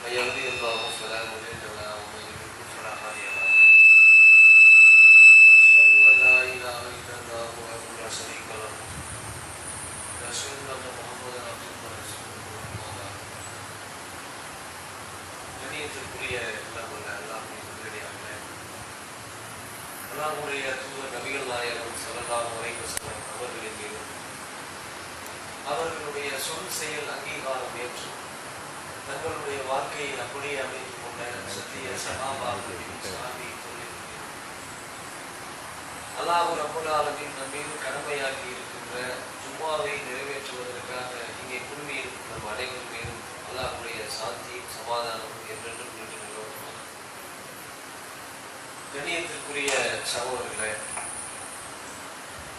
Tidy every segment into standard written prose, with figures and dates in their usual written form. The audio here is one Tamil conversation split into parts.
يهدي الله فلا مضل له ومن يضلل فلا هادي له. أشهد أن لا إله إلا الله وحده لا شريك له وأشهد أن محمدا عبده ورسوله. கண்ணியத்திற்குரிய எல்லாம் அல்லாஹ்வுடைய தூதர் நபிகள் நாயகம் ஸல்லல்லாஹு அலைஹி வஸல்லம் அவர்களின் மீது அவர்களுடைய சொல் செயல் அங்கீகாரம் ஏற்று தங்களுடைய வாழ்க்கையை அப்படியே அமைத்துக் கொண்ட சத்திய சஹாபாக்களின் சாதி தொழில் அல்லாஹ் ரப்பல் ஆலமீன் நம் மீது கடமையாகி இருக்கின்ற ஜும்மாவை நிறைவேற்றுவதற்காக இங்கே குழுமி இருக்கும் நம் அனைவரும் மீதும் அல்லாஹ்வுடைய சாந்தி சமாதானம் என்றென்றும் நின்று நிலவட்டுமாக. கண்ணியத்திற்குரிய சகோதரர்களே,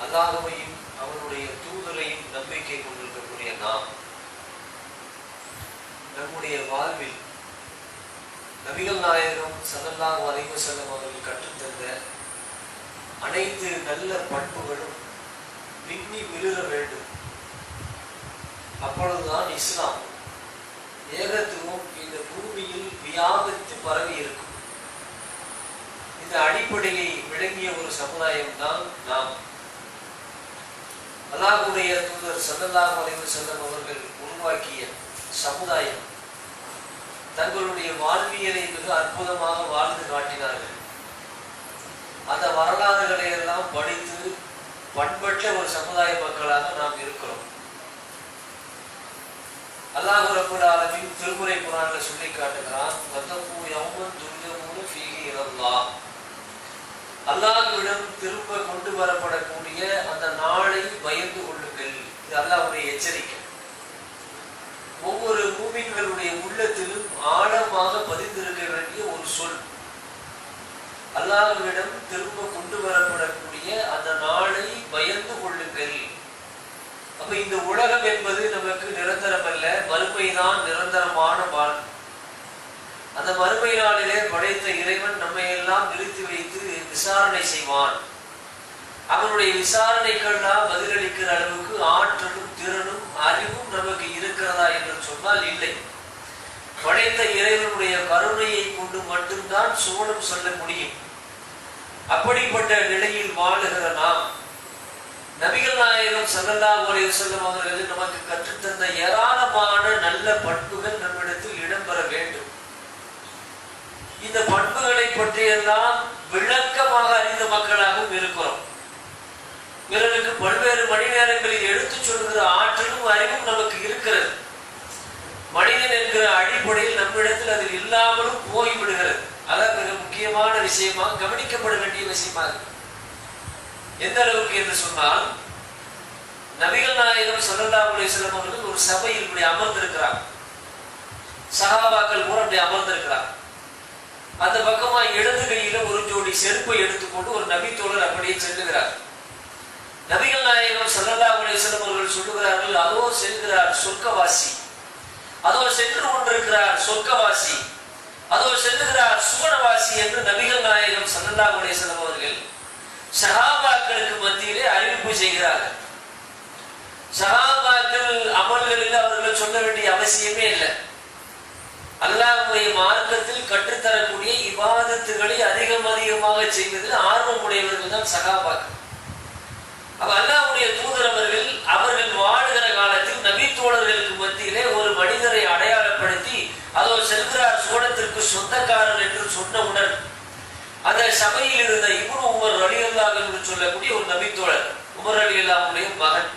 அல்லாஹ்வையும் அவனுடைய தூதரையும் நம்பிக்கை கொண்டிருக்கக்கூடிய நாம் நம்முடைய வாழ்வில் நபிகள் நாயகம் ஸல்லல்லாஹு அலைஹி வஸல்லம் அவர்கள் கற்றுத்தந்த அனைத்து நல்ல பண்புகளும் விண்ணி விழுற வேண்டும். அப்பொழுதுதான் இஸ்லாம் ஏகத்துவம் இந்த பூமியில் வியாபித்து பரவி இருக்கும். இந்த அடிப்படையை விளங்கிய ஒரு சமுதாயம் தான் நாம். அல்லாஹ்வுடைய தூதர் ஸல்லல்லாஹு அலைஹி வஸல்லம் அவர்கள் உருவாக்கிய சமுதாயம் தங்களுடைய வாழ்வியலை மிக அற்புதமாக வாழ்ந்து காட்டினார்கள். அந்த வரலாறுகளை எல்லாம் படித்து பண்பற்ற ஒரு சமுதாய மக்களாக நாம் இருக்கிறோம். அல்லாஹ் ரப்பல் ஆலமீன் திருமுறை குர்ஆன்ல சொல்லி காட்டுகிறான், வத்தகு யௌமன் துர்ஜஊன ஃபீஹி இலல்லாஹ். அல்லாஹ்விடம் திரும்ப கொண்டு வரப்படக்கூடிய அந்த நாளை பயந்து கொள்ளுங்கள். இது அல்லாஹ்வுடைய எச்சரிக்கை. ஒவ்வொரு மூமின்களுடைய உள்ளத்திலும் ஆழமாக பதிந்திருக்க வேண்டிய ஒரு சொல். அல்லாஹ்விடம் திரும்ப கொண்டு வரப்படக்கூடிய அந்த நாளை பயந்து கொள்ளுங்கள். அப்ப இந்த உலகம் என்பது நமக்கு நிரந்தரம் அல்ல, மறுமைதான் நிரந்தரமான வாழ்வு. அந்த மறுமை நாளிலே படைத்த இறைவன் நம்மை எல்லாம் நிறுத்தி வைத்து விசாரணை செய்வான். அவனுடைய விசாரணைக்கெல்லாம் பதிலளிக்கிற அளவுக்கு ஆற்றலும் திறனும் அறிவும் நமக்கு இருக்கிறதா என்று சொன்னால் இல்லை. படைத்த இறைவனுடைய கருணையை கொண்டு மட்டும்தான் சுவனம் சொல்ல முடியும். அப்படிப்பட்ட நிலையில் வாழுகிற நாம் நபிகள் நாயகம் ஸல்லல்லாஹு அலைஹி வஸல்லம் அவர்கள் நமக்கு கற்றுத்தந்த ஏராளமான நல்ல பண்புகள் நம்மிடத்தில் இடம்பெற வேண்டும். இந்த பண்புகளை பற்றியெல்லாம் விளக்கமாக அறிந்த மக்களாகவும் இருக்கிறோம். பிறருக்கு பல்வேறு மணி நேரங்களில் எடுத்துச் சொல்கிற ஆற்றலும் அறிவும் நமக்கு இருக்கிறது. மனிதன் என்கிற அடிப்படையில் நம்மிடத்தில் அதில் இல்லாமலும் போய்விடுகிறது. அதான் மிக முக்கியமான விஷயமாக கவனிக்கப்பட வேண்டிய விஷயமாக. எந்த அளவுக்கு என்று சொன்னால், நபிகள் நாயகம் ஸல்லல்லாஹு அலைஹி வஸல்லம் அவர்கள் ஒரு சபையில் இப்படி அமர்ந்திருக்கிறார். சஹாபாக்கள் கூட அப்படி அமர்ந்திருக்கிறார். அந்த பக்கமா இடது கையில ஒரு ஜோடி செருப்பை எடுத்துக்கொண்டு ஒரு நபி தோழர் அப்படியே செல்லுகிறார். நபிகள் நாயகம் ஸல்லல்லாஹு அலைஹி வஸல்லம் அவர்கள் சொல்லுகிறார்கள், அதோ செல்கிறார் சொர்க்கவாசி, அதோ சென்று கொண்டிருக்கிறார் சொர்க்கவாசி, அதோ செல்லுகிறார் சுவனவாசி என்று நபிகள் நாயகம் ஸல்லல்லாஹு அலைஹி வஸல்லம் அவர்கள் சஹாபாக்களுக்கு மத்தியிலே அறிவிப்பு செய்கிறார்கள். சஹாபாக்கள் அமல்களில் அவர்கள் சொல்ல வேண்டிய அவசியமே இல்லை. அல்லாஹ்வுடைய மார்க்கத்தில் கற்றுத்தரக்கூடிய இபாதத்துகளை அதிகமாக செய்வதில் ஆர்வம் உடையவர்கள் தான் சஹாபாக்கள். அப்ப அல்லாஹ்வுடைய தூதர் அவர்கள் வாழுகிற காலத்தில் நபி தோழர்களுக்கு மத்தியிலே ஒரு மனிதரை அடையாளப்படுத்தி அதோ செல்கிறார் சுவனத்திற்கு சொந்தக்காரர் என்று சொன்னவுடன் அந்த சபையில் இருந்த இப்னு உமர் ரலியல்லாஹு அன்ஹு என்று சொல்லக்கூடிய ஒரு நபி தோழர், உமர் ரலியல்லாஹுடைய மகன்,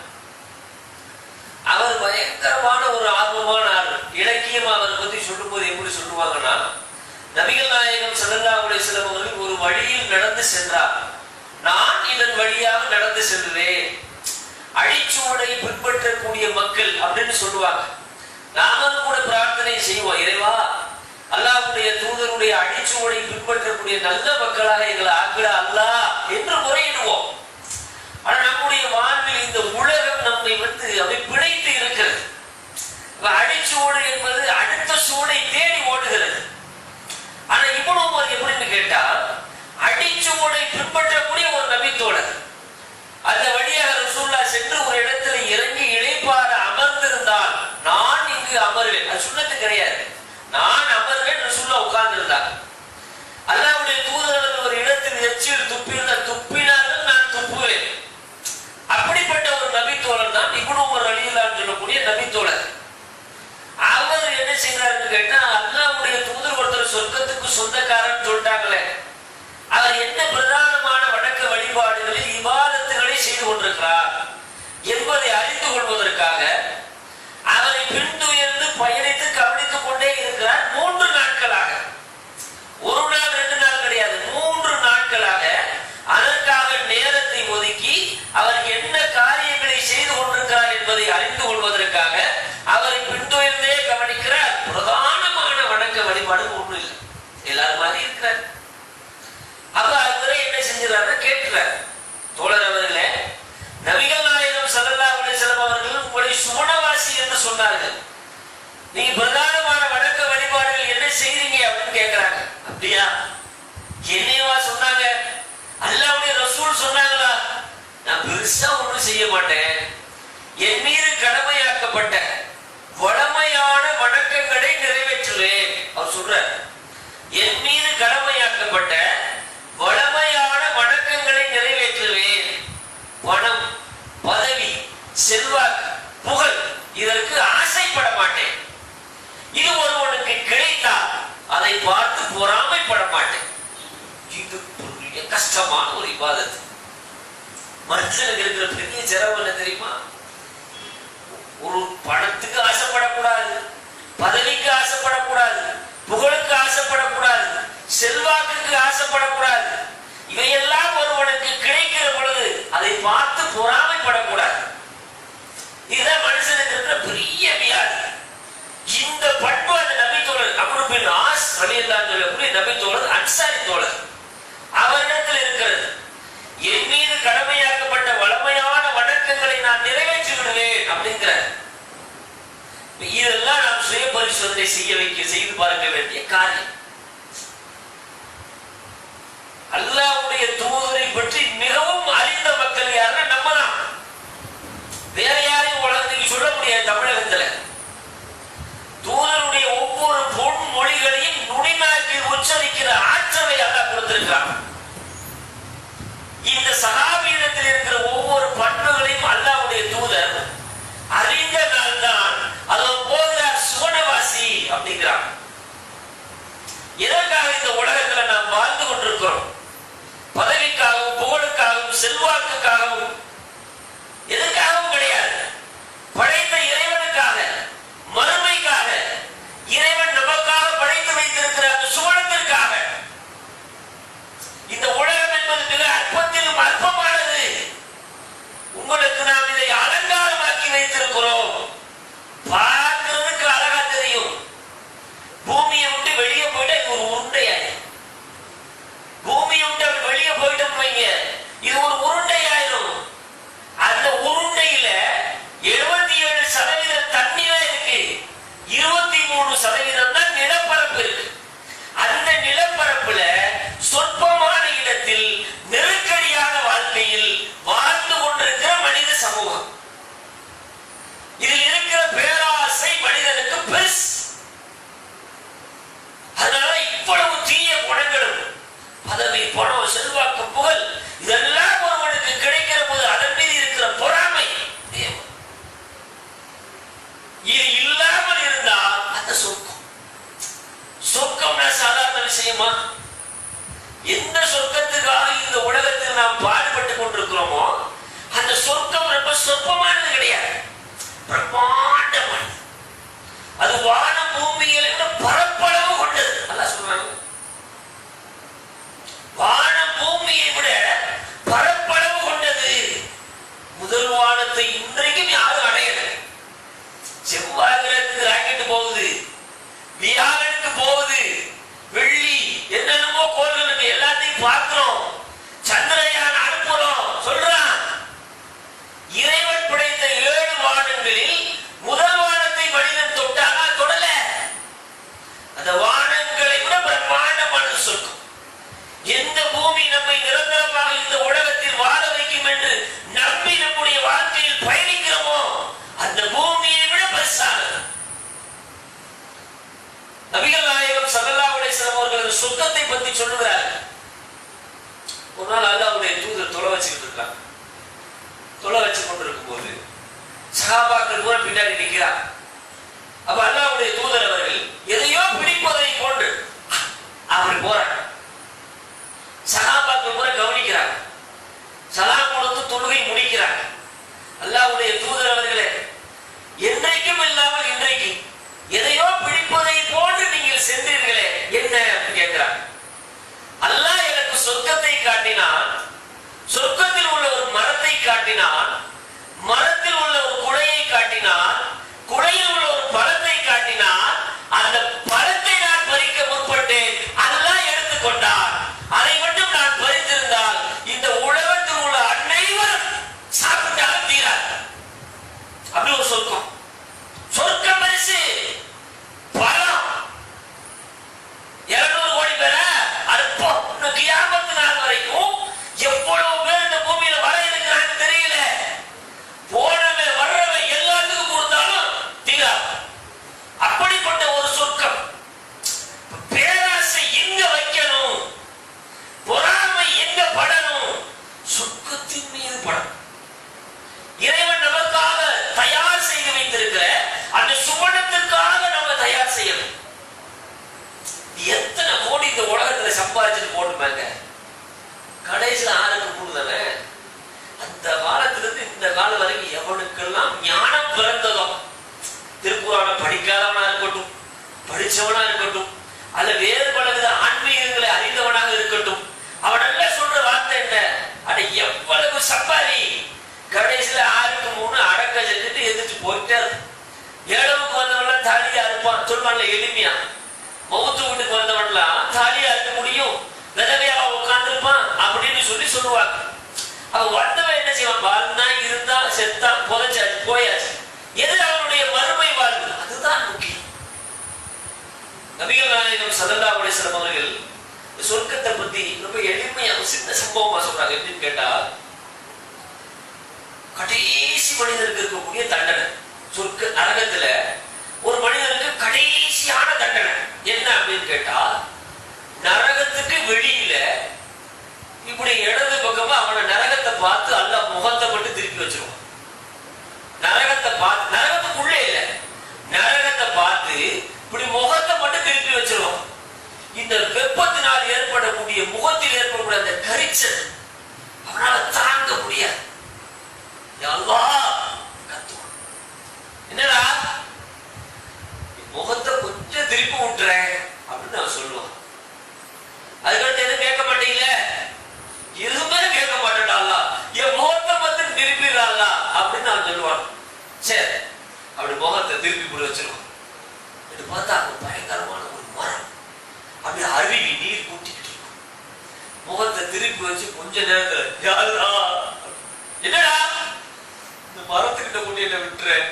அவர் பயங்கரமான ஒரு ஆர்வமான ஆள். இலக்கியம் அவரை பத்தி சொல்லும் போது எப்படி சொல்லுவாங்கன்னா, நபிகள் நாயகம் ஸல்லல்லாஹு அலைஹி வஸல்லம் அவர்கள் ஒரு வழியில் நடந்து சென்றார், நான் இதன் வழியாக நடந்து செல்வேன். அழிச்சுவடை பின்பற்றக்கூடிய மக்கள் அப்படின்னு சொல்லுவாங்க. நாமும் கூட பிரார்த்தனை செய்வோம், இறைவா அல்லாஹ்வுடைய தூதருடைய அழிச்சுவடை பின்பற்றக்கூடிய நல்ல மக்களாக எங்களை ஆக்கிட அல்லாஹ் என்று முறையிடுவோம். ஆனா நம்முடைய வாழ்வில் இந்த உலகம் நம்மை அவை பிணைத்து இருக்கிறது. அழிச்சுவடு என்பது அடுத்த சூடை தேடி ஓடுகிறது. ஆனா இப்னு உமர் எப்படின்னு கேட்டா, அடிச்சுவடை பின்பற்றக்கூடிய ஒரு நபி தோழர், அந்த வழியாக ரசூலுல்லாஹ் சென்று ஒரு இடத்துல இறங்கி இளைப்பாற அமர்ந்திருந்தால் நான் இங்கு அமர்வேன். அது சுன்னத்து கிடையாது. நான் அமர்வேன், ரசூலுல்லாஹ் உட்கார்ந்து இருந்தாங்க. அல்லாஹ்வுடைய தூதர்கள் ஒரு இடத்தில் எச்சில் துப்பினார்கள், நான் துப்புவேன். அப்படிப்பட்ட ஒரு நபித்தோழர் தான் இப்னு உமர் ரலியல்லாஹு அன்ஹு சொல்லக்கூடிய நபித்தோழர். அவர் என்ன செய்யறாருன்னு கேட்டா, அல்லாஹ்வுடைய தூதர் ஒருத்தர் சொர்க்கத்துக்கு சொந்தக்காரன் சொல்லிட்டாங்களே, அவர் என்ன பிரதானமான வணக்க வழிபாடுகளில் இபாதத்துகளை செய்து கொண்டிருக்கிறார் என்பதை அறிந்து கொள்வதற்காக அவரை பின்துயர்ந்து பயணித்து கவனித்துக் கொண்டே இருக்கிறார். 3 நாட்களாக, ஒரு நாள் 2 நாள் கிடையாது, 3 நாட்களாக அதற்காக நேரத்தை ஒதுக்கி அவர் என்ன காரியங்களை செய்து கொண்டிருக்கிறார் என்பதை அறிந்து கொள்வதற்காக அவரை பின்துயர்ந்தே கவனிக்கிறார். பிரதானமான வணக்க வழிபாடு ஒண்ணு இல்லை, எல்லாரும் மாதிரி இருக்கிறார். அப்ப அவரை என்ன செஞ்சாரு கேட்கிறார், தோழர் அவர்களே, நபிகள் நாயகம் ஸல்லல்லாஹு அலைஹி வஸல்லம் அவர்கள் உங்களை சுவனவாசி என்று சொன்னார்கள், நீங்க பிரதானமான வணக்க வழிபாடுகள் என்ன செய்றீங்க அப்படின்னு கேட்கிறாங்க. அப்படியா, என்னையவா சொன்னாங்க? அல்லாஹ்வுடைய ரசூல் சொன்னாங்களா? நான் பெருசா ஒண்ணும் செய்ய மாட்டேன், என் மீது கடமையாக்கப்பட்ட வளமையான வணக்கங்களை நிறைவேற்றுவேன். அவர் சொல்றார், என் மீது கடமையாக்கப்பட்ட வளமையான வணக்கங்களை நிறைவேற்றுவேன். பணம், பதவி, செல்வாக்கு, புகழ் இதற்கு ஆசைப்பட மாட்டேன். இது ஒருவனுக்கு கிடைத்தால் அதை பார்த்து பொறாமைப்பட மாட்டேன். இது பெரிய கஷ்டமான ஒரு இபாதத். மனுஷனுக்கு இருக்கிற பெரிய சிரமம் என்ன தெரியுமா? ஒரு பணத்துக்கு ஆசைப்படக்கூடாது, பதவிக்கு ஆசைப்படக்கூடாது, புகழுக்கு ஆசைப்படக்கூடாது, செல்வாக்குக்கு ஆசைப்படக்கூடாது. இவையெல்லாம் ஒருவனுக்கு கிடைக்கிற பொழுது அதை பார்த்து பொறாமைப்படக்கூடாது. இதுதான் மனுஷனுக்கு இருக்கிற பெரிய வியாதி. இந்த பண்பு அந்த நபித்தோழர் அம்ரு பின் ஆஸ் ரலியல்லாஹு அன்ஹு சொல்லக்கூடிய நபித்தோழர் அன்சாரி தோழர் அவரிடத்தில் இருக்கிறது. என் மீது கடமையாக்கப்பட்ட வளமையான வணக்கங்களை நான் நிறைவேற்றி விடுவேன் அப்படிங்கிறார். இதெல்லாம் நாம் சுய பரிசோதனை செய்து பார்க்க வேண்டிய காரியம். அல்லாஹ்வுடைய தூதரை பற்றி மிகவும் அறிந்த மக்கள் யாருன்னா நம்ம தான். வேற யாரையும் உலகத்துக்கு சொல்ல முடியாது. தமிழகத்துல தூதருடைய ஒவ்வொரு பொன் மொழிகளையும் நுனிநாக்கில் உச்சரிக்கிற ஆற்றலை அல்லாஹ் கொடுத்திருக்கிறான். இந்த சஹாபியிடத்தில் இருக்கிற ஒவ்வொரு பண்புகளையும் அல்லாஹ்வுடைய தூதர் அறிந்ததால் தான் அதன் போகிறார் சுவனவாசி அப்படிங்கிறார். எதற்காக இந்த உலகத்துல நாம் வாழ்ந்து கொண்டிருக்கிறோம்? பதவிக்காகவும், புகழுக்காகவும், செல்வாக்குக்காகவும், எதற்காகவும் கிடையாது. படைத்த இறைவனுக்காக, மறுமைக்காக, இறைவன் நமக்காக படைத்து வைத்திருக்கிற அந்த சுவனத்திற்காக. இந்த உலகம் என்பது மிக அற்பத்திலும் அற்பமானது. உங்களுக்கு நாம் இதை அலங்காரமாக்கி வைத்திருக்கிறோம். பார்க்கிறதுக்கு அழகா தெரியும். பூமியை விட்டு வெளியே போயிட்டா இது ஒரு உருண்டையாயிரும். பூமியை விட்டு வெளியே போயிட்டோம் வைங்க, இது ஒரு உருண்டையாயிரும். அந்த உருண்டையில 77% தண்ணீரா இருக்கு, 23% தான் நிலப்பரப்பு இருக்கு. அந்த நிலப்பரப்புல சொற்பமான இடத்தில் நெருக்கடியான வாழ்க்கையில் வாழ்ந்து கொண்டிருக்கிற மனித சமூகம். இதில் இருக்கிற பேராசை மனிதனுக்கு பெருசு. அதனால இவ்வளவு தீய குணங்களும், பதவி, பணம், செல்வாக்கு, புகழ் இதெல்லாம் ஒருவனுக்கு கிடைக்கிற போது அதன் மீது இருக்கிற பொறாமை, இது இல்லாமல் இருந்தால் அந்த சொர்க்கம். சொர்க்கம்னா சாதாரண விஷயமா? எந்த சொர்க்கத்துக்காக இந்த உலகத்தில் நாம் பாடுபட்டு கொண்டிருக்கிறோமோ அந்த சொர்க்கம் ரொம்ப சொற்பமானது கிடையாது, பிரம்மாண்டமானது. அது வானம் பூமியில் பரப்பளவு கொண்டது. அல்லாஹ் சொல்றாங்க, வானம் பூமியை விட பரப்பளவு கொண்டது. முதல் வானத்தை இன்றைக்கும் யாரும் அடையல. செவ்வாய் கிரகத்துக்கு ராக்கெட் போகுது, வியாழனுக்கு போகுது, வெள்ளி என்னென்னமோ கோள்கள் இருக்கு, எல்லாத்தையும் பார்க்கிறோம். சந்திரயான் அனுப்புறோம் சொல்றான். இறைவன் படைத்த 7 வானங்களில் முதல் வானத்தை மனிதன் தொட்டானா தொடல. நபிகள் நாயகம் ஸல்லல்லாஹு அலைஹி வஸல்லம் அவர்கள் சொர்க்கத்தை பத்தி சொல்லுகிறார்கள். ஒரு நாள் அல்லாஹ்வுடைய தூதர் தொலை வச்சுக்கிட்டு இருக்காங்க. தொலை வச்சு கொண்டிருக்கும் போது சஹாபாக்கள் கூட பின்னாடி நிற்கிறார். அப்ப அல்லாஹ்வுடைய தூதர் அவர்கள் எதையோ பிடிப்பதை போன்று அப்படி போறாங்க. சஹாபாக்கள் கூட கவனிக்கிறாங்க. சலாம் கொடுத்து தொழுகை முடிக்கிறாங்க. அல்லாஹ்வுடைய தூதர் அவர்களே, என்றைக்கும் இல்லாமல் இன்றைக்கு எதையோ பிடிப்பதை போன்று நீங்கள் சென்றீர்களே, என்ன கேட்கிறாங்க. அல்லாஹ் எனக்கு சொர்க்கத்தை காட்டினான், சொர்க்கத்தில் உள்ள ஒரு மரத்தை காட்டினான், மரத்தில் உள்ள ஒரு குடையை காட்டினான், குடையில் உள்ள ஒரு பழத்தை காட்டினான். அந்த பழத்தை நான் பறிக்க முற்பட்டேன், அல்லாஹ் எடுத்துக்கொண்டான். அதை மட்டும் நான் பறித்திருந்தால் இந்த உலகத்தில் உள்ள அனைவரும் சாப்பிட்டாலும் தீராது. அப்படி ஒரு சொர்க்கம். சொர்க்கம் பரிசு பழம் 200 கோடி பேர அற்பம். கியாமத்து நாள் வரைக்கும் எவ்வளவு பேர் இந்த பூமியில வர இருக்கிறான்னு தெரியல. போனவே வர்றவே எல்லாத்துக்கும் கொடுத்தாலும் தீராது. அப்படிப்பட்ட ஒரு சொர்க்கம். பேராசை எங்க வைக்கணும், பொறாமை எங்க படணும்? சொர்க்கத்தின் மீது படணும். இறைவன் நமக்காக தயார் செய்து வைத்திருக்கிற அந்த சுவனத்திற்காக நம்ம தயார் செய்யணும். எத்தனை கோடி இந்த உலகத்துல சம்பாதிச்சுட்டு போட்டுப்பாங்க, கடைசியில ஆளுக்கு கூடுதானே. அந்த காலத்திலிருந்து இந்த காலம் வரைக்கும் எவனுக்கெல்லாம் ஞானம் பிறந்ததோ, திருக்குறானை படிக்காதவனா இருக்கட்டும், படிச்சவனா இருக்கட்டும், அல்ல வேறு பல வித ஆன்மீகங்களை அறிந்தவனாக இருக்கட்டும், அவனெல்லாம் சொல்ற வார்த்தை என்ன? அட எவ்வளவு சம்பாதி, கடைசியில 6க்கு 3 அடக்க செஞ்சுட்டு எதிர்த்து போயிட்டே இருக்கும். 7க்கு வந்தவன்லாம் தாலியா இருப்பான் சொல்லுவான்ல எளிமையா. மௌத்து வீட்டுக்கு வந்தவன்லாம் தாலியா இருக்க முடியும், விதவையா உட்கார்ந்துருப்பான் அப்படின்னு சொல்லுவாங்க. அவ வந்தவன் என்ன செய்வான்? வாழ்ந்தா இருந்தா செத்தா புதைச்சாச்சு போயாச்சு. எது அவனுடைய மறுமை வாழ்வு, அதுதான் முக்கியம். நபிகள் நாயகம் ஸல்லல்லாஹு அலைஹி வஸல்லம் அவர்கள் சொர்க்கத்தை பத்தி ரொம்ப எளிமையா சின்ன சம்பவமா சொல்றாங்க. எப்படின்னு கேட்டா, கடைசி மனிதருக்கு இருக்கக்கூடிய தண்டனை சொர்க்க நரகத்துல ஒரு மனிதனுக்கு கடைசியான தண்டனை என்ன அப்படின்னு கேட்டா, நரகத்துக்கு வெளியில இப்படி இடது பக்கமா அவனை நரகத்தை பார்த்து அல்லாஹ் முகத்தை மட்டும் திருப்பி வச்சிருவான். நரகத்தை பார்த்து, நரகத்துக்குள்ளே இல்ல, நரகத்தை பார்த்து இப்படி முகத்தை மட்டும் திருப்பி வச்சிருவான். இந்த வெப்பத்தினால் ஏற்படக்கூடிய முகத்தில் ஏற்படக்கூடிய அந்த கரிச்சல் அவனால தாங்க முடியாது. கத்துவான், என்னடா முகத்தை கொஞ்சம் திருப்பி விட்டுறேன் அப்படின்னு நான் சொல்லுவான். அதுக்கடுத்து எதுவும் கேட்க மாட்டீங்களே, எதுவுமே கேட்க மாட்டேன்டா, என் முகத்தை மட்டும் திருப்பிடுறாங்களா அப்படின்னு நான் சொல்லுவான். சரி, அப்படி முகத்தை திருப்பி கூட வச்சிருவான். இது பார்த்தா அங்க பயங்கரமான ஒரு மரம், அப்படி அருவி நீர் கூட்டிக்கிட்டு இருக்கும். முகத்தை திருப்பி வச்சு கொஞ்ச நேரத்துல என்னடா இந்த மரத்துக்கிட்ட கூட்டி என்ன விட்டுறேன்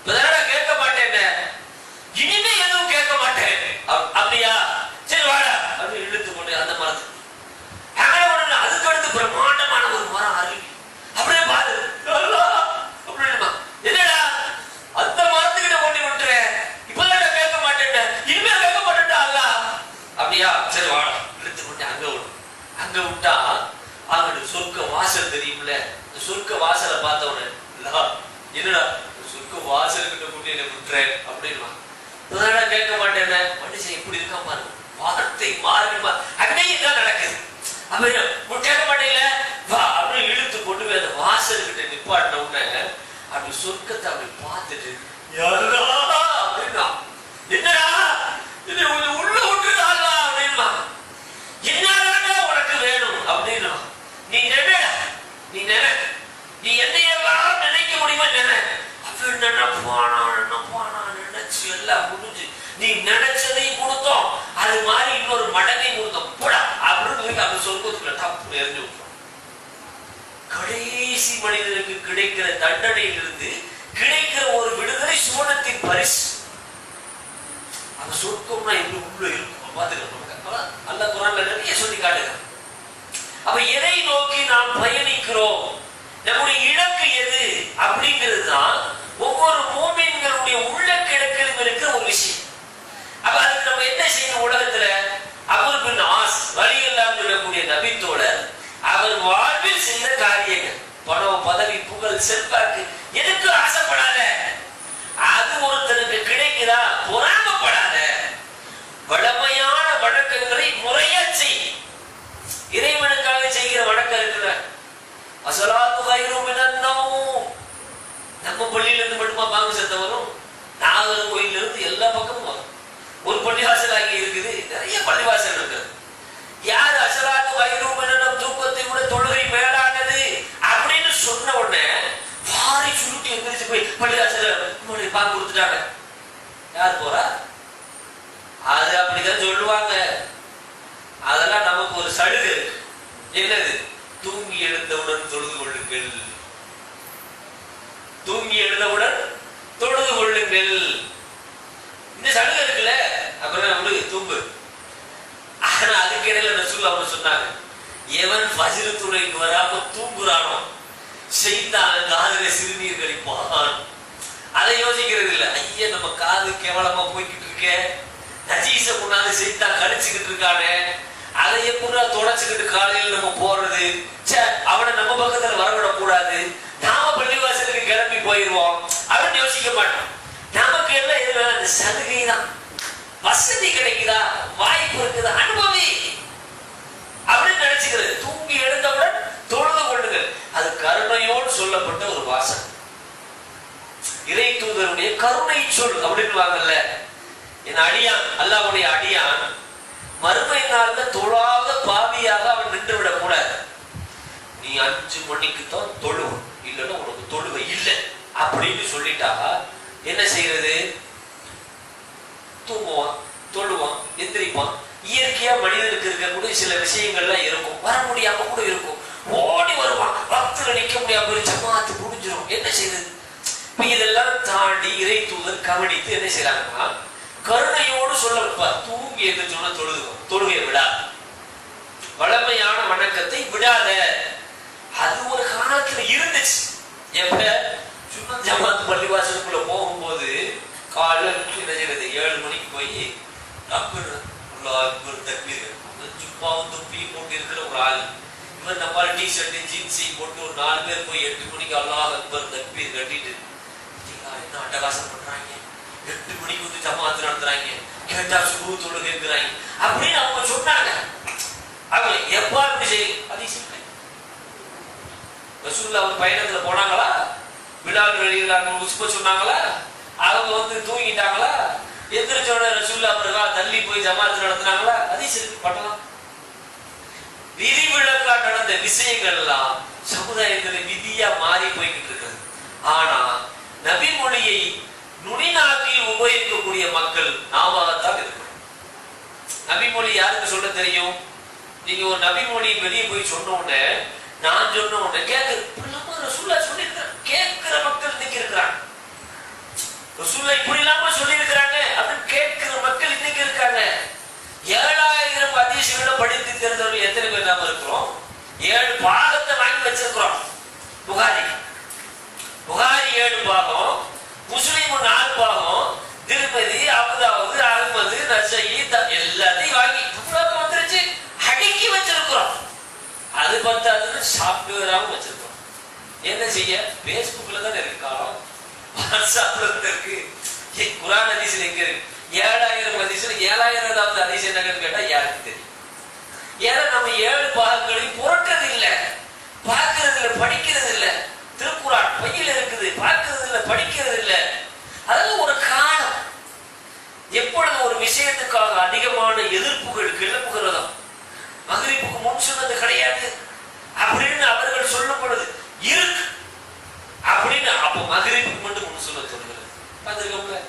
அப்படின்னு கேட்க மாட்டேன், இனிமே எதுவும் கேட்க மாட்டேன் அப்படியா, சரி வாடா அப்படின்னு இழுத்து கொண்டு அந்த மரத்துக்கு அதுக்கு அடுத்து பிரம்மாண்டமான ஒரு மரம் அருவி அப்படியே பாரு அப்படின்னா, என்னடா அந்த மரத்துக்கிட்ட கொண்டு விட்டுறேன், இப்பதான் கேட்க மாட்டேன், இனிமே கேட்க மாட்டேன்டா அல்லா அப்படியா, சரி வாடா இழுத்து கொண்டு அங்க விடும். அங்க விட்டா அவனுக்கு சொர்க்க வாசல் தெரியும்ல, இந்த சொர்க்க வாசலை பார்த்தவன என்னடா சொர்க்க வாசல்கிட்ட கொண்டு என்ன விட்டுறேன் அப்படின்னு கேட்க மாட்டேன். மனுஷன் இப்படி இருக்கா பாருங்க, வார்த்தை மாறி அங்கேயும் தான் நடக்குது. அப்ப கேட்க மாட்டேங்கல வா அப்படின்னு இழுத்து கொண்டு போய் அந்த வாசல்கிட்ட நிப்பாட்டின உடனே அப்படி சொர்க்கத்தை அப்படி பார்த்துட்டு அப்படின்னா, என்னடா இது உள்ள விட்டுருதாங்களா அப்படின்னா, என்னடா உனக்கு வேணும் அப்படின்னா, நீ நினை, நீ நினை, நீ என்னையெல்லாம் நினைக்க முடியுமா நினை, அப்ப நினைப்பானா நினைச்சு எல்லாம் முடிஞ்சு நீ நினைச்சதையும் கொடுத்தோம், அது மாதிரி இன்னொரு மடங்கை கொடுத்தோம் போடா அப்படின்னு அந்த சொர்க்கத்துக்குள்ள தப்பு எரிஞ்சு விட்டோம். கடைசி மனிதனுக்கு கிடைக்கிற தண்டனையிலிருந்து கிடைக்கிற ஒரு விடுதலை சுவனத்தின் பரிசு. அந்த சொர்க்கம்னா எப்படி உள்ள இருக்கும் பார்த்துக்கலாம். அல்ல குரான்ல நிறைய சொல்லி காட்டுங்க. அப்ப எதை நோக்கி நாம் பயணிக்கிறோம், நம்முடைய இலக்கு எது அப்படிங்கிறது தான் ஒவ்வொரு மூமின்களுடைய உள்ள கிடக்கிலும் இருக்கிற ஒரு விஷயம். அப்ப வாசனை வரும். நாகர்கோயில இருந்து எல்லா பக்கமும் வரும். ஒரு பள்ளிவாசல் அங்கே இருக்குது, நிறைய பள்ளிவாசல் இருக்குது. யார் அசலாத்து வயிறும் தூக்கத்தை விட தொழுகை மேலானது அப்படின்னு சொன்ன உடனே வாரி சுருட்டி எந்திரிச்சு போய் பள்ளிவாசல பாக்கு கொடுத்துட்டாங்க. யார் போறா? அது அப்படிதான் சொல்லுவாங்க. அதெல்லாம் நமக்கு ஒரு சலுகை. என்னது? தூங்கி எழுந்தவுடன் தொழுது கொள்ளுங்கள், தூங்கி எழுந்தவுடன் தொழுது கொள்ளுங்கள். இந்த சலுகை இருக்குல்ல, அப்புறம் நம்மளுக்கு தூங்கு. ஆனா அதுக்கு இடையில ரசூல் அவங்க சொன்னாங்க, எவன் ஃபஜ்ர் தொழுகைக்கு வராம தூங்குறானோ ஷைத்தான் காதுல சிறுநீர் கழிப்பான். அதை யோசிக்கிறது இல்லை. ஐயா நம்ம காது கேவலமா போய்கிட்டு இருக்க, நஜீச முன்னாடி ஷைத்தான் கழிச்சுக்கிட்டு இருக்கானே, அதை எப்படா தொடச்சுக்கிட்டு காலையில் நம்ம போறது, அவனை நம்ம பக்கத்துல வரவிடக் கூடாது, நாம பள்ளிவாசலுக்கு கிளம்பி போயிடுவோம் அப்படின்னு யோசிக்க மாட்டோம். நமக்கு எல்லாம் எதுனா அந்த சலுகை தான். வசதி கிடைக்குதா, வாய்ப்பு இருக்குதா, அனுபவி அப்படின்னு நினைச்சுக்கிறது. தூங்கி எழுந்தவுடன் தொழுது கொள்ளுங்கள். அது கருணையோடு சொல்லப்பட்ட ஒரு வாசகம். இறை தூதருடைய கருணை சொல் அப்படின்னு வாங்கல்ல. என் அடியான், அல்லாஹ்வுடைய அடியான் மறுமை நாள்ல தொழாத பாவியாக அவன் நின்று விடக் கூடாது. நீ 5 மணிக்கு தான் தொழுவன், இல்லைன்னா உனக்கு தொழுகை இல்லை அப்படின்னு சொல்லிட்டா என்ன செய்யறது? தூங்குவான், தொழுவான், எந்திரிப்பான். இயற்கையா மனிதனுக்கு இருக்கக்கூடிய சில விஷயங்கள்லாம் இருக்கும், வர முடியாம கூட இருக்கும். ஓடி வருவான், பக்தர்கள் நிக்க முடியாம ஜமாத்து முடிஞ்சிடும். என்ன செய்யறது? இதெல்லாம் தாண்டி இறை தூதர் கவனித்து என்ன செய்யறாங்கன்னா, கருணையோடு சொல்ல தூங்கி சொன்ன தொழுதுவோம், தொழுகை விடாது, வளமையான வணக்கத்தை விடாத. அது ஒரு காலத்துல இருந்துச்சு. எப்ப சும்மா ஜமாத் பள்ளிவாசலுக்குள்ள போகும்போது காலையில் என்ன செய்யறது? 7 மணிக்கு போய் ஜுப்பாவும் தொப்பியும் போட்டு இருக்கிற ஒரு ஆள், இவன் நம்ம டிஷர்ட் ஜீன்ஸையும் போட்டு ஒரு 4 பேர் போய் 8 மணிக்கு அல்லாஹ் அக்பர் தக்பீர் கட்டிட்டு என்ன அட்டகாசம் பண்றாங்க, 8 மணிக்கு வந்து ஜமாத்து நடத்துறாங்க, கேட்டா சுபு தொழுகை இருக்கிறாங்க அப்படின்னு அவங்க சொன்னாங்க. அவங்க எப்ப அப்படி செய்யும்? அதிசயம். ரசூலுல்லாஹ் அவங்க பயணத்துல போனாங்களா? பிலால் ரலியல்லாஹு உஸ்ப சொன்னாங்களா? அவங்க வந்து தூங்கிட்டாங்களா? எந்திரிச்சோட ரசூலுல்லாஹ் அவர்கள் தள்ளி போய் ஜமாத்து நடத்தினாங்களா? அதிசயம் பண்ணலாம். விதிவிலக்கா நடந்த விஷயங்கள் எல்லாம் சமுதாயத்துல விதியா மாறி போய்கிட்டு இருக்கிறது. ஆனா நபி மொழியை நுனிநாக்கில் உபயோகிக்கக்கூடிய மக்கள் நாமத்தான் இருக்கணும். நபி மொழி யாருக்கு சொல்ல தெரியும்? நீங்க ஒரு நபி மொழி வெளியே போய் சொன்ன உடனே, நான் சொன்ன உடனே ரசூலுல்லாஹ் சொல்லியிருக்கிறாங்க, கேட்கிற மக்கள் இன்னைக்கு இருக்கிறாங்க. ரசூலுல்லாஹ் இப்படி இல்லாம சொல்லியிருக்கிறாங்க அப்படின்னு கேட்கிற மக்கள் இன்னைக்கு இருக்காங்க. 7000 ஹதீஸ்களை படித்து தெரிந்தவர்கள் எத்தனை பேர் நாம இருக்கிறோம்? 7 பாகத்தை வாங்கி வச்சிருக்கிறோம். புகாரி 7 பாகம், முஸ்லிம் 4 பாகம், திருப்பதி, அபுதாவுது, அஹ்மது, நஸஈ எல்லாத்தையும் வாங்கி வந்துருச்சு, அடுக்கி வச்சிருக்கிறோம். அது பத்தாதுன்னு சாப்ட்வேராகவும் வச்சிருக்கிறோம். என்ன செய்ய? பேஸ்புக்ல தான் இருக்கு காலம், வாட்ஸ்அப்ல இருக்கு. குர்ஆன் ஹதீஸ்ல எங்க இருக்கு? 7000 ஹதீஸ்ல 7000வது ஹதீஸ் என்னன்னு கேட்டா யாருக்கு தெரியும்? ஏன்னா நம்ம 7 பாகங்களையும் புரட்டுறது இல்ல, பார்க்கறது இல்ல, படிக்கிறது இல்ல. திருக்குர்ஆன் பையில இருக்குது, பார்க்கறது இல்ல, படிக்கிறது இல்ல. அதெல்லாம் ஒரு காலம். எப்பொழுது ஒரு விஷயத்துக்காக அதிகமான எதிர்ப்புகள் கிளம்புகிறதோ, மக்ரிபுக்கு முன் சொன்னது கிடையாது அப்படின்னு அவர்கள் சொல்லும் பொழுது இருக்கு அப்படின்னு, அப்போ மக்ரிபுக்கு மட்டும் முன் சொல்ல சொல்லுகிறது. பார்த்துருக்கோம்ல,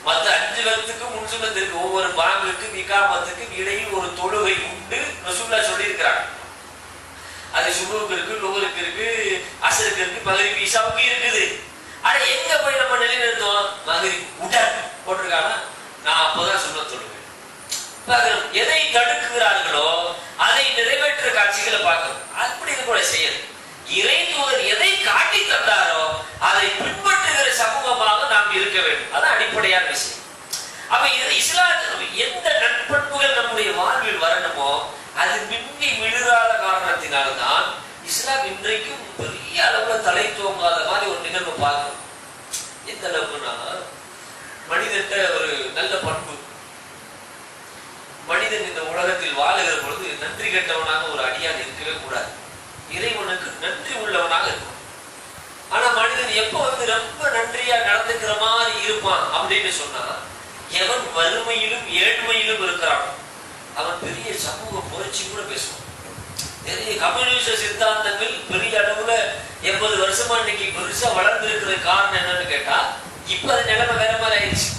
மற்ற 5 வக்துக்கு முன் சொன்னது இருக்கு. ஒவ்வொரு பாங்குக்கு இகாமத்துக்கு இடையில் ஒரு தொழுகை உண்டு ரசூலுல்லாஹ் சொல்லி இருக்கிறாங்க. அது சுபுக்கு இருக்கு, லுஹருக்கு இருக்கு, அஸ்ருக்கு இருக்கு, மக்ரிப் இஷாவுக்கு இருக்குது. ஆனா எங்க போய் நம்ம நிலைநிறுத்தோம்? மக்ரிப் உடல் போட்டிருக்காங்க, நான் அப்பதான் சொல்ல தொழுவேன். எதை தடுக்குகிறார்களோ அதை நிறைவேற்ற காட்சிகளை பார்க்கணும். அப்படி கூட செய்யணும். இறை தூதர் எதை காட்டி தந்தாரோ அதை பின்பற்றுகிற சமூகமாக நாம் இருக்க வேண்டும். அதான் அடிப்படையான விஷயம். அப்ப இஸ்லாத்தில் எந்த நட்பண்புகள் நம்முடைய வாழ்வில் வரணுமோ அது மின்னி விழுறாத காரணத்தினால்தான் இஸ்லாம் இன்றைக்கும் பெரிய அளவுல தலை தோங்காத மாதிரி ஒரு நிகழ்வு பார்க்கணும். எந்த அளவுக்குன்னா, மனிதன்கிட்ட ஒரு நல்ல பண்பு, மனிதன் இந்த உலகத்தில் வாழுகிற பொழுது நன்றி கெட்டவனாக ஒரு அடியான் இருக்கவே கூடாது. இறைவனுக்கு நன்றி உள்ளவனாக இருக்கும். ஆனா மனிதன் எப்ப வந்து ரொம்ப நன்றியா இருக்குமா அப்படின்னு சொன்னா, எவன் வறுமையிலும் ஏழ்மையிலும் இருக்கிறான் அவன் பெரிய சமூக புரட்சி கூட பேசுவான். நிறைய கம்யூனிஸ்ட் சித்தாந்தங்கள் பெரிய அளவுல 80 வருஷமா இன்னைக்கு பெருசா வளர்ந்து இருக்கிற காரணம் என்னன்னு கேட்டா, இப்ப அது நிலைமை வேற மாதிரி ஆயிடுச்சு.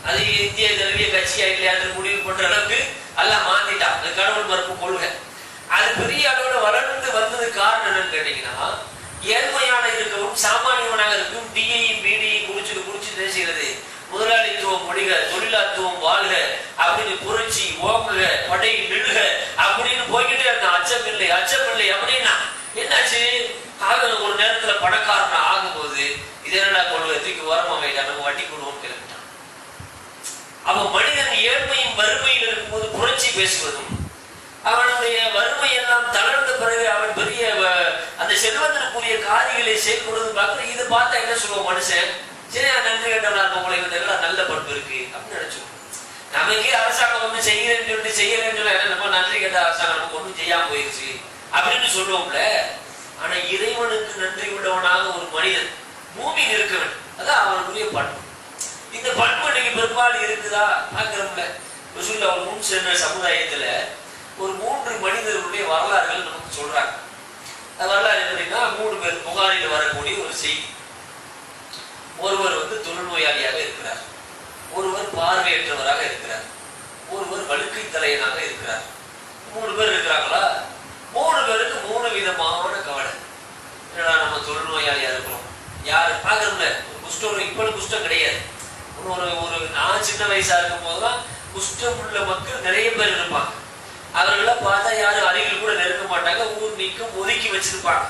அது இந்திய தழுவிய கட்சியா இல்லையான்னு முடிவு பண்ற அளவுக்கு எல்லாம் மாத்திட்டான். அந்த கடவுள் மறுப்பு கொள்கை அது பெரிய அளவுல வளர்ந்து வந்தது காரணம் என்னன்னு கேட்டீங்கன்னா, ஏழ்மையான இருக்கவும் சாமானியவனாக இருக்கும் டீயையும் பீடியையும் குடிச்சுட்டு பேசுகிறது, முதலாளித்துவம் ஒழிக, தொழிலாத்துவம் வாழ்க அப்படின்னு புரட்சி ஓங்குக, படை நிழுக அப்படின்னு போய்கிட்டே இருந்தான். அச்சமில்லை அச்சமில்லை அப்படின்னா என்னாச்சு? ஒரு நேரத்துல பணக்காரன் ஆகும்போது இது என்னடா கொள்கை, தூக்கி ஓரமா வைடா, நம்ம வட்டி கொள்வோம் கிளம்பிட்டான். அப்ப மனிதன் ஏழ்மையும் வறுமையில் இருக்கும்போது புரட்சி பேசுவதும், அவனுடைய வறுமை எல்லாம் தளர்ந்த பிறகு அவன் பெரிய அந்த செல்வத்திற்குரிய காரியங்களை செயல்படுவது பார்க்கிற. இதை பார்த்தா என்ன சொல்லுவோம் மனுஷன், சரி நன்றி கேட்டவனா உங்களுக்கு நல்ல பண்பு இருக்கு அப்படின்னு நினைச்சோம். நமக்கே அரசாங்கம் வந்து செய்யறேன்னு சொல்லிட்டு செய்யறேன்னு சொல்ல நம்ம நன்றி கேட்ட அரசாங்கம் நமக்கு ஒன்றும் செய்யாம போயிருச்சு அப்படின்னு சொல்லுவோம்ல. ஆனா இறைவனுக்கு நன்றி உள்ளவனாக ஒரு மனிதன் பூமியில் இருக்கவன், அதான் அவனுக்குரிய பண்பு. இந்த பண்பு இன்னைக்கு பெரும்பாலும் இருக்குதா பார்க்கிறோம்ல. ஒரு முன் சென்ற சமுதாயத்துல ஒரு 3 மனிதர்களுடைய வரலாறுகள் நமக்கு சொல்றாங்க. வரலாறு எப்படின்னா, 3 பேர் புகாரில் வரக்கூடிய ஒரு செய்தி. ஒருவர் வந்து தொழுநோயாளியாக இருக்கிறார், ஒருவர் பார்வையற்றவராக இருக்கிறார், ஒருவர் வழுக்கை தலையனாக இருக்கிறார். 3 பேர் இருக்கிறாங்களா? 3 பேருக்கு 3 விதமான கவலை. என்னடா நம்ம தொழுநோயாளியா இருக்கிறோம், யாரு பாக்குறோம்ல, குஷ்டம் இப்ப குஷ்டம் கிடையாது. நான் சின்ன வயசா இருக்கும் போதுதான் குஷ்டம் உள்ள மக்கள் நிறைய பேர் இருப்பாங்க. அவர்களெல்லாம் பார்த்தா யாரும் அருகில் கூட நெருங்க மாட்டாங்க, ஊர் நீக்கம் ஒதுக்கி வச்சிருப்பாங்க.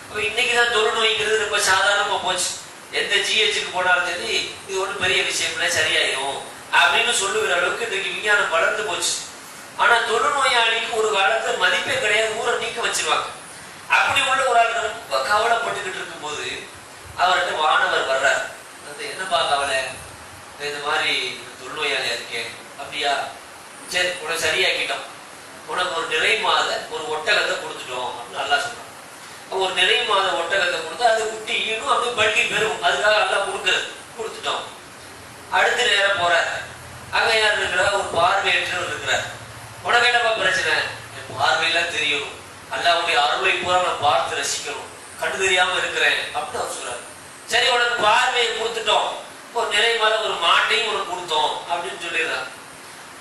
அப்ப இன்னைக்குதான் தொழுநோய்ங்கிறது ரொம்ப சாதாரணமா போச்சு. எந்த ஜிஹெச்சுக்கு போனாலும் சரி இது ஒன்றும் பெரிய விஷயம் இல்லை, சரியாயிரும் அப்படின்னு சொல்லுகிற அளவுக்கு இன்றைக்கு விஞ்ஞானம் வளர்ந்து போச்சு. ஆனா தொழுநோயாளிக்கு ஒரு காலத்துல மதிப்பே கிடையாது, ஊரை நீக்க வச்சிருவாங்க. அப்படி உள்ள ஒரு ஆள் ரொம்ப கவலைப்பட்டுக்கிட்டு இருக்கும் போது அவர்கிட்ட வானவர் வர்றார். அந்த என்னப்பா கவலை, இந்த மாதிரி தொழுநோயாளியா இருக்கேன். அப்படியா, சரி உனக்கு சரியாக்கிட்டோம், உனக்கு ஒரு நிறை மாத ஒரு ஒட்டகத்தை கொடுத்துட்டோம் அப்படின்னு நல்லா சொல்றான். ஒரு நிறை மாத ஒட்டகத்தை கொடுத்தா அது குட்டி ஈனும் அப்படியே பல்கி பெறும், அதுக்காக எல்லாம் கொடுத்துட்டோம். அடுத்த நேரம் போறாரு, அங்க யார் இருக்கிறா? ஒரு பார்வையற்றவர் இருக்கிறார். உனக்கு என்னப்பா பிரச்சனை? என் பார்வையெல்லாம் தெரியணும், அல்லாவுடைய அருளை பூரா நான் பார்த்து ரசிக்கணும், கண்டு தெரியாம இருக்கிறேன் அப்படின்னு அவர் சொல்றாரு. சரி உனக்கு பார்வையை கொடுத்துட்டோம், ஒரு நிறை மாத ஒரு மாட்டையும் உனக்கு கொடுத்தோம் அப்படின்னு சொல்லிடுறாங்க.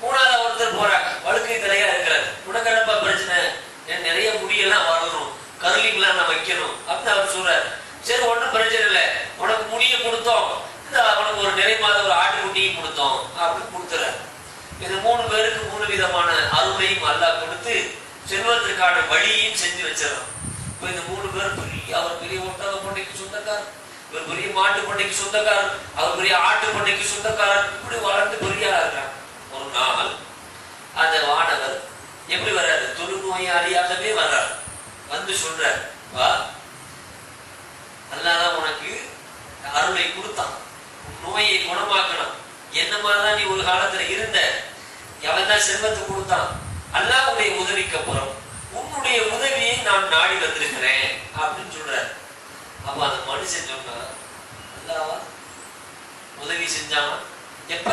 3வது ஒருத்தர் போறாங்க, வழுக்கை தலையா இருக்கிறார். உனக்கு என்னப்பா பிரச்சனை? என் நிறைய முடியெல்லாம் வரணும், கருலிங்கெல்லாம் நான் வைக்கணும் அப்படின்னு அவர் சொல்றாரு. சரி ஒன்றும் பிரச்சனை இல்லை, உனக்கு முடிய கொடுத்தோம், உனக்கு ஒரு நிறை மாத ஒரு ஆட்டுக்குட்டியும் கொடுத்தோம் அப்படின்னு கொடுத்துறாரு. இது 3 பேருக்கு 3 விதமான அருளையும் அல்லாஹ் கொடுத்து செல்வதற்கான வழியையும் செஞ்சு வச்சிடறான். இப்போ இந்த 3 பேர் அவர் பெரிய ஒட்டக பண்ணைக்கு சொந்தக்காரர், இவர் பெரிய மாட்டு பண்ணைக்கு சொந்தக்காரர், அவர் பெரிய ஆட்டு பண்ணைக்கு சொந்தக்காரர், இப்படி வளர்ந்து பெரிய இருக்கிறாங்க. ஒரு நாள் அந்த வானவர் எப்படி வர்றாரு? தொழுநோயாளியாகவே வர்றாரு. வந்து சொல்றாரு, வா அல்லாஹ் உனக்கு அருளை கொடுத்தான், நோயை குணமாக்கணும். என்ன மாதிரிதான் நீ ஒரு காலத்துல இருந்த, அவன் தான் செல்வத்தை கொடுத்தான். அல்லாஹ் உடைய உதவிக்கு அப்புறம் உன்னுடைய உதவியை நான் நாடி வந்திருக்கிறேன் அப்படின்னு சொல்றாரு. அப்ப அந்த மனுஷன் சொன்னா, அல்லாஹ் உதவி செஞ்சான் எப்ப?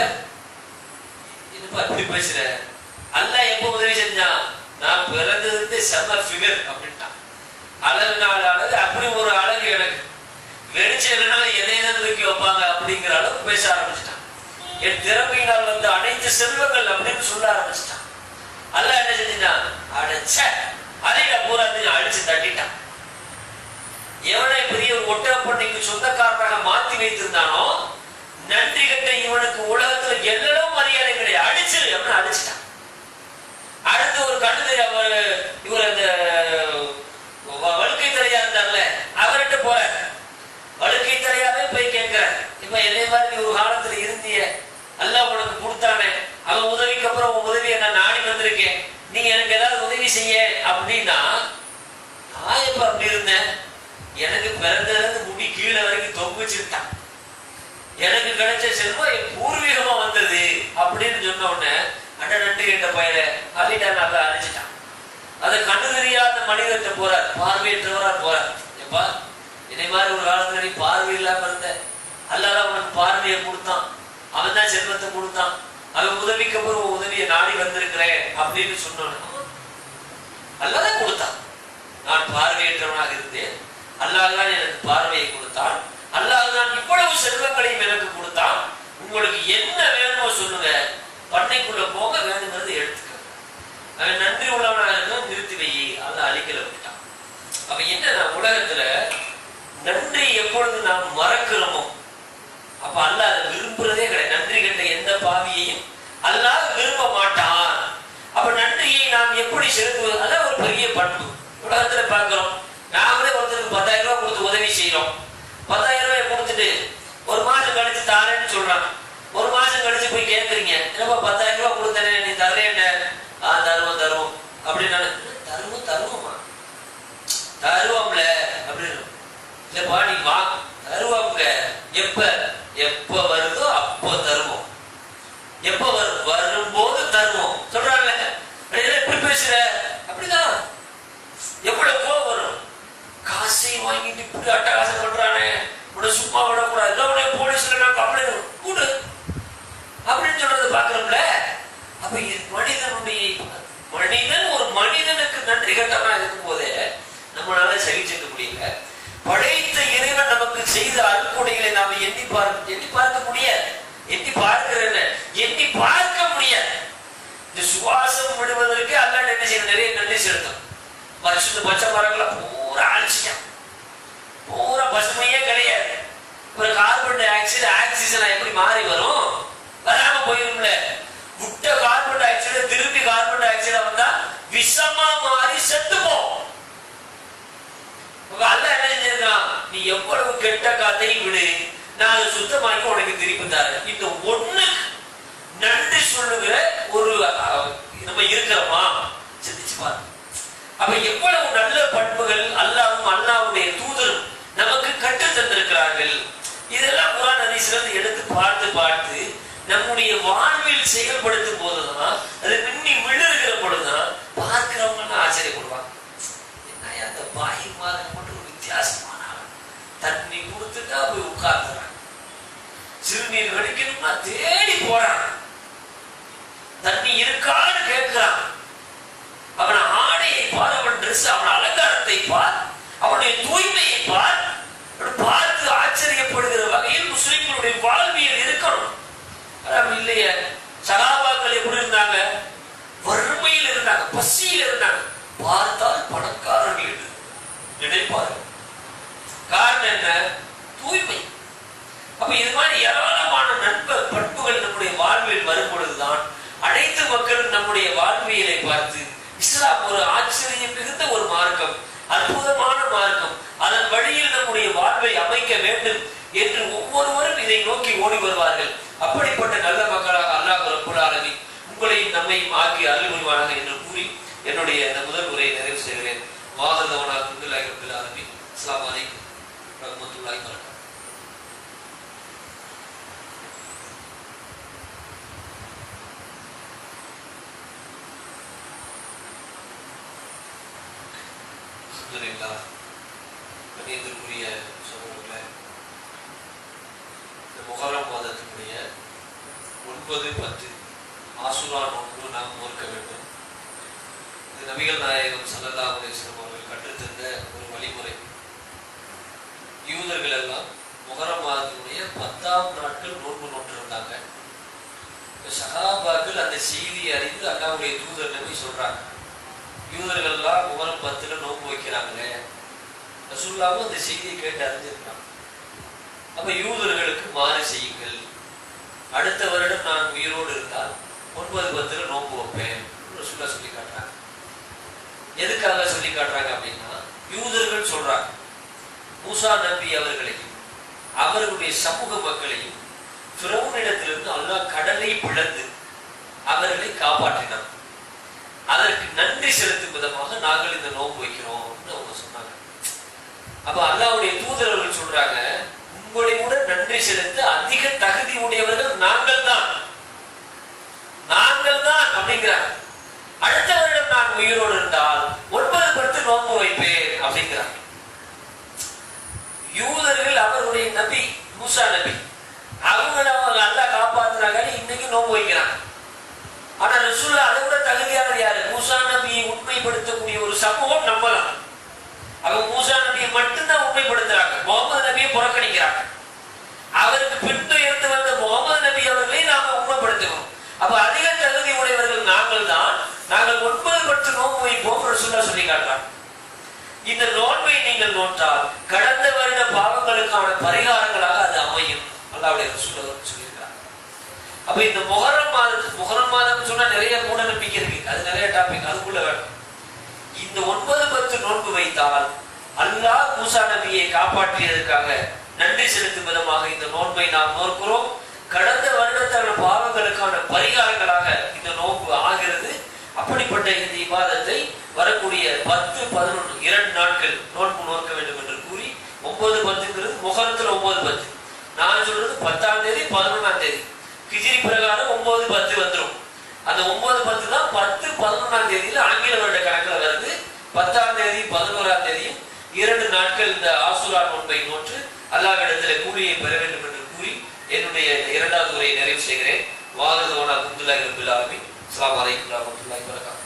என்னப்பா இப்படி பேசுற? அல்லாஹ் எப்ப உதவி செஞ்சான்? நான் பிறந்ததுக்கு செம ஃபிகர் அப்படின்ட்டான். அழகுனால அழகு, அப்படி ஒரு அழகு எனக்கு வெளிச்சனால எதையதான் தூக்கி வைப்பாங்க அப்படிங்கிற அளவுக்கு பேச ஆரம்பிச்சிட்டான். என் திறமையினால் வந்து அனைத்து செல்வங்கள் அப்படின்னு சொல்ல ஆரம்பிச்சிட்டான். அல்லாஹ் என்ன செஞ்சான்? அடைச்ச அதை பூரா அடிச்சு தட்டிட்டான். எவனை பெரிய ஒரு ஒட்டக பண்ணைக்கு சொந்தக்காரனாக மாத்தி வைத்திருந்தானோ, நன்றி கட்ட இவனுக்கு உலகத்துல எல்லாம் மரியாதை கிடையாது, அடிச்சிரு அப்படின்னு அடிச்சுட்டான். அடுத்து ஒரு கண்ணு இவர் அந்த வழுக்கை தலையா இருந்தார்ல, அவர்கிட்ட போற வழுக்கை தலையாவே போய் கேட்கிற, இப்ப என்னை மாதிரி ஒரு காலத்துல இருந்திய, அல்லாஹ் உனக்கு கொடுத்தானே, அவன் உதவிக்கு அப்புறம் உன் உதவியை நான் நாடி வந்திருக்கேன், நீங்க எனக்கு ஏதாவது உதவி செய்ய அப்படின்னா, நான் எப்ப அப்படி இருந்தேன்? எனக்கு பிறந்தது முடி கீழே வரைக்கும் தொங்குச்சுட்டான். எனக்கு கிடைச்ச செல்வம் என் பூர்வீகமா வந்தது அப்படின்னு சொன்ன உடனே அட நண்டு கேட்ட பயிர அள்ளிட்டா நல்லா அழிச்சிட்டான். அதை கண்ணு தெரியாத மனிதர்கிட்ட போறார், பார்வையற்றவரா போறார். எப்பா என்னை மாதிரி ஒரு காலத்துல நீ பார்வை இல்லாம இருந்த, அல்லாஹ் அவனுக்கு பார்வையை கொடுத்தான், அவன் தான் செல்வத்தை கொடுத்தான், அவன் உதவிக்கு அப்புறம் உதவியை நாடி வந்திருக்கிறேன் அப்படின்னு சொன்னான். அல்லாஹ் தான் கொடுத்தான். நான் பார்வையற்றவனாக இருந்தேன், அல்லாஹ் தான் எனக்கு பார்வையை கொடுத்தான், அல்லாஹ் தான் இவ்வளவு செல்வங்களையும் எனக்கு கொடுத்தான். உங்களுக்கு என்ன வேணுமோ சொல்லுங்க, பண்ணைக்குள்ள போக வேணுங்கிறது எடுத்துக்க. அவன் நன்றி உள்ளவனாக இருந்தா நிறுத்தி வை, அல்லாஹ் அழிக்கல விட்டான். அப்ப என்ன, உலகத்துல நன்றி எப்பொழுது நாம் மறக்கிறோமோ அப்ப அல்லாஹ் அதை விரும்புறதே கிடையாது. நன்றி கெட்ட எந்த பாவியையும் அல்லாஹ் விரும்ப மாட்டான். அப்ப நன்றியை நாம் எப்படி செலுத்துவது, அதான் ஒரு பெரிய பண்பு. உலகத்துல பார்க்கிறோம், நாமளே ஒருத்தருக்கு 10,000 ரூபாய் கொடுத்து உதவி செய்யறோம். 10,000 ரூபாய் கொடுத்துட்டு ஒரு மாசம் கழிச்சு தாரேன்னு சொல்றான். ஒரு மாசம் கழிச்சு போய் கேட்கறீங்க, என்னப்பா 10,000 ரூபாய் கொடுத்தனே நீ தரேன். தருவோம் தருவோம் அப்படின்னு. தருவோம் தருவோமா, தருவோம்ல அப்படின்னு. இல்லப்பா நீ வா, தருவோம்ங்க. எப்ப எப்ப வருதோ அப்போ தருவோம், எப்ப வரும் வரும்போது தருவோம் சொல்றாங்க. எப்படி பேசுற, அப்படிதான். எவ்வளவு கோவம் வரும், காசை வாங்கிட்டு இப்படி அட்டகாசம் பண்றானே, உன்னை சும்மா விடக்கூடாது, இல்லை உன்னை போலீஸ்ல நான் கம்ப்ளைண்ட் கூடு அப்படின்னு சொல்றதை பாக்குறோம்ல. அப்ப மனிதன் ஒரு மனிதனுக்கு நன்றி கட்டமா இருக்கும் போதே நம்மளால சகிச்சுக்க முடியல. படைத்த இறைவன் நமக்கு செய்த அற்புடைகளை நாம எண்ணி பார்க்க முடியாது. எண்ணி பார்க்க முடியாது. இந்த சுவாசம் விடுவதற்கு அல்லாஹ் என்ன செய்ய, நிறைய நன்றி செலுத்தும். வருஷத்து பச்சை மரங்களை பூரா அழிச்சிட்டான், பூரா பசுமையே கிடையாது. ஒரு கார்பன் டை ஆக்சைடு ஆக்சிஜனா எப்படி மாறி வரும், வராம போயிரும்ல. விட்ட கார்பன் டை ஆக்சைடு திருப்பி கார்பன் டை ஆக்சைடா வந்தா விஷமா மாறி செத்துப்போம். அல்லாஹ் என்ன செஞ்சிருக்கான், நீ எவ்வளவு கெட்ட காத்தையும் விடு, நான் அதை சுத்தமாக்கி உனக்கு திருப்பி தரேன். இந்த ஒண்ணு நன்றி சொல்லுகிற ஒரு நம்ம இருக்கிறோமா, சிந்திச்சு பாரு. அப்ப எவ்வளவு நல்ல பண்புகள் அல்லாஹ்வும் அல்லாஹ்வுடைய தூதரும் நமக்கு கற்று தந்திருக்கிறார்கள். இதெல்லாம் குர்ஆன் ஹதீஸ்ல எடுத்து பார்த்து நம்முடைய வாழ்வில் செயல்படுத்தும் போதுதான், அது மின்னி விழுகிற பொழுதுதான் பார்க்கிறவங்க ஆச்சரியப்படுவாங்க. என்ன அந்த பாய் மாதிரி மட்டும் ஒரு வித்தியாசமான தண்ணி கொடுத்துட்டா போய் உட்கார்ந்துறாங்க, சிறுநீர் வடிக்கணும்னா தேடி போறாங்க, தண்ணி இருக்கான்னு கேட்கிறான். அவன் ஆடையை பார், அவன் ட்ரெஸ், அவன் அலங்காரத்தை பார், அவனுடைய தூய்மையை பார். பார்த்து ஆச்சரியப்படுகிற வகையில் முஸ்லிம்களுடைய வாழ்வியல் இருக்கணும். இல்லையே, சகாபாக்கள் எப்படி இருந்தாங்க, வறுமையில் இருந்தாங்க, பசியில் இருந்தாங்க. பார்த்தால் பணக்காரர்கள் நினைப்பார்கள். காரணம் என்ன, தூய்மை. அப்ப இது மாதிரி ஏராளமான பண்புகள் நம்முடைய வாழ்வில் வரும் பொழுதுதான் அனைத்து மக்களும் நம்முடைய வாழ்வியலை பார்த்து இஸ்லாம் ஒரு ஆச்சரியம் மிகுந்த ஒரு மார்க்கம், அற்புதமான மார்க்கம், அதன் வழியில் நம்முடைய வாழ்வை அமைக்க வேண்டும் என்று ஒவ்வொருவரும் இதை நோக்கி ஓடி வருவார்கள். அப்படிப்பட்ட நல்ல மக்களாக அல்லாஹ் ரப்பல் ஆலமீன் உங்களையும் நம்மையும் ஆக்கி அருள் புரிவானாக என்று கூறி என்னுடைய இந்த முதல் உரையை நிறைவு செய்கிறேன். வாஹதவனா அல்ஹம்துலில்லாஹி ரப்பில் ஆலமீன். அஸ்ஸலாமு அலைக்கும் வரஹ்மத்துல்லாஹி வபரகாத்துஹு. அல்ஹம்துலில்லாஹ். கண்ணியத்திற்குரிய சகோதரர்களே, இந்த முஹர்ரம் மாதத்தினுடைய 9, 10 ஆசுரா நோன்பு நாம் நோக்க வேண்டும். இது நபிகள் நாயகம் ஸல்லல்லாஹு அலைஹி வஸல்லம் அவர்கள் கற்றுத்தந்த ஒரு வழிமுறை. யூதர்கள் எல்லாம் முஹர்ரம் மாதத்தினுடைய 10ஆம் நாட்கள் நோன்பு நோட்டிருந்தாங்க. சஹாபாக்கள் அந்த செய்தியை அறிந்து அல்லாஹ்வுடைய தூதர் நபி சொல்றாங்க, யூதர்கள் எல்லாம் முஹர்ரம் 10ல நோன்பு வைக்கிறாங்களே. ரசூலுல்லாஹ் அந்த செய்தியை கேட்டு அறிஞ்சிருக்காங்க. அப்ப யூதர்களுக்கு மாறு செய்யுங்கள், அடுத்த வருடம் நான் உயிரோடு இருந்தால் 9, 10ல நோன்பு வைப்பேன் ரசூலுல்லாஹ் சொல்லி காட்டுறாங்க. எதுக்காக சொல்லி காட்டுறாங்க அப்படின்னா, யூதர்கள் சொல்றாங்க மூசா நபி அவர்களையும் அவர்களுடைய சமூக மக்களையும் ஃபிரௌனிடத்திலிருந்து அல்லாஹ் கடலை பிளந்து அவர்களை காப்பாற்றினார். அதற்கு நன்றி செலுத்தும் விதமாக நாங்கள் இந்த நோன்பு வைக்கிறோம் அவங்க சொன்னாங்க. அப்ப அல்லாஹ்வுடைய தூதர்கள் சொல்றாங்க, உங்களை கூட நன்றி செலுத்த அதிக தகுதி உடையவர்கள் நாங்கள் தான் அப்படிங்கிறாங்க. அடுத்த வருடம் நான் உயிரோடு இருந்தால் 9, 10 நோன்பு வைப்பேன் அப்படிங்கிறாங்க. யூதர்கள் அவர்களுடைய நபி மூசா நபி நோன்பு வைக்கிறாங்க. ஆனா ரசூலுல்லாஹ் அதை விட தகுதியானது யாரு? மூசா நபியை உண்மைப்படுத்தக்கூடிய ஒரு சமூகம் நம்பலாம். அவங்க மூசா நபியை மட்டும்தான் உண்மைப்படுத்துறாங்க, முகமது நபியை புறக்கணிக்கிறாங்க. அவருக்கு பின்துயர்ந்து வந்த முகமது நபி அவர்களை நாம உண்மைப்படுத்துகிறோம். அப்ப அதிக தகுதி உடையவர்கள் நாங்கள் தான். நாங்கள் 9 பத்து நோன்பு வைப்போம் ரசூலுல்லாஹ் சொல்லி காட்டுறாங்க. இந்த நோன்பை நீங்கள் நோற்றால் கடந்த வருட பாவங்களுக்கான பரிகாரங்களாக அது அமையும். அல்லாஹ்வுடைய ரசூலுல்லாஹ் சொல்லியிருக்காங்க. அப்ப இந்த முஹர்ரம் மாதம் சொன்னா நிறைய மூட நம்பிக்கை இருக்கு, அது நிறைய டாபிக், அதுக்குள்ள வேணும். இந்த 9 10 நோன்பு வைத்தால் அல்லாஹ் மூசா நபியை காப்பாற்றியதற்காக நன்றி செலுத்தும் விதமாக இந்த நோன்பை நாம் நோக்கிறோம். கடந்த வருடத்தான பாவங்களுக்கான பரிகாரங்களாக இந்த நோன்பு ஆகிறது. அப்படிப்பட்ட இந்த இபாதத்தை வரக்கூடிய 10 11 2 நாட்கள் நோன்பு நோக்க வேண்டும் என்று கூறி 9 10ங்கிறது முஹர்ரத்துல 9 10, நான் சொல்றது 10ஆம் தேதி 11ஆம் தேதி ஹிஜ்ரி பிரகாரம் 9 10 வந்துடும். அந்த 9 10 தான் 10 11ஆம் தேதியில ஆங்கில வருட கணக்கில் வருது. 10ஆம் தேதி 11ஆம் தேதியும் 2 நாட்கள் இந்த ஆசுரா நோன்பை நோற்று அல்லாஹ்விடத்தில் கூலியை பெற வேண்டும் என்று கூறி என்னுடைய 2வது உரையை நிறைவு செய்கிறேன். வாஹிரு தஅவானா அல்ஹம்துலில்லாஹி ரப்பில் ஆலமீன். அஸ்ஸலாமு அலைக்கும் வரஹ்மத்துல்லாஹி வபரகாத்துஹு.